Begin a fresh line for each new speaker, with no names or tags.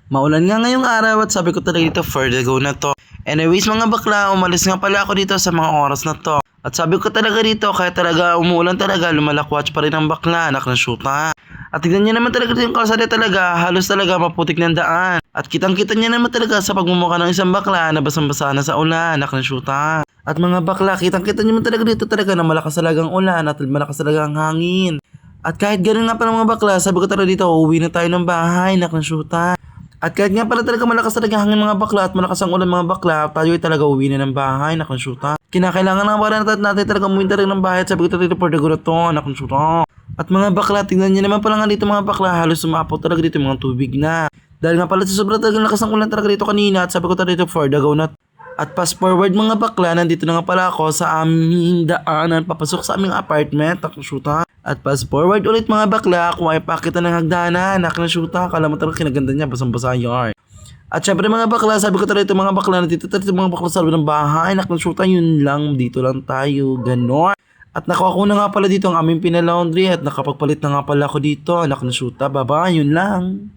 Maulan nga ngayong araw at sabi ko talaga dito for the go na to. Anyways mga bakla, umalis nga pala ako dito sa mga oras na to. At sabi ko talaga dito, kaya talaga umuulan talaga, lumalakwatch pa rin ang bakla, anak ng shoota. At tignan niyo naman talaga yung kalsada talaga, halos talaga maputik ng daan. At kitang-kita niyo naman talaga sa pagmumukha ng isang bakla na basang-basa na sa ulan, anak ng shoota. At mga bakla, kitang-kita niyo naman talaga dito talaga na malakas talagang ulan at malakas talaga ang hangin. At kahit gano'n nga pala mga bakla, sabi ko talaga dito, uuwi na tayo ng bahay, anak ng shoota. At kahit nga pala talaga malakas talaga hangin mga bakla at malakas ang ulan mga bakla, tayo ay talaga uwi na ng bahay, anak ng shoota. Kinakailangan nga pala natin talaga umuwi talaga ng bahay at sabi ko talaga dito for the good to, anak ng shoota. At mga bakla, tingnan niyo naman pala nga dito mga bakla, halos sumapaw talaga dito mga tubig na. Dahil nga pala sa sobrang talagang lakas ng ulan talaga dito kanina at sabi ko talaga dito for the go na. At fast forward mga bakla, nandito na nga pala ako sa aming daanan papasok sa aming apartment, anak ng shoota. At fast forward ulit mga bakla, kung ay pakita ng hagdanan, anak ng shoota, kala mo talaga kinaganda niya, basang-basa yun. At syempre mga bakla, sabi ko talaga ito mga bakla, nandito talaga mga bakla sa loob ng bahay, anak ng shoota, yun lang, dito lang tayo, ganon. At nakuha ko na nga pala dito ang aming pinalaundry at nakapagpalit na nga pala ako dito, anak ng shoota, baba, yun lang.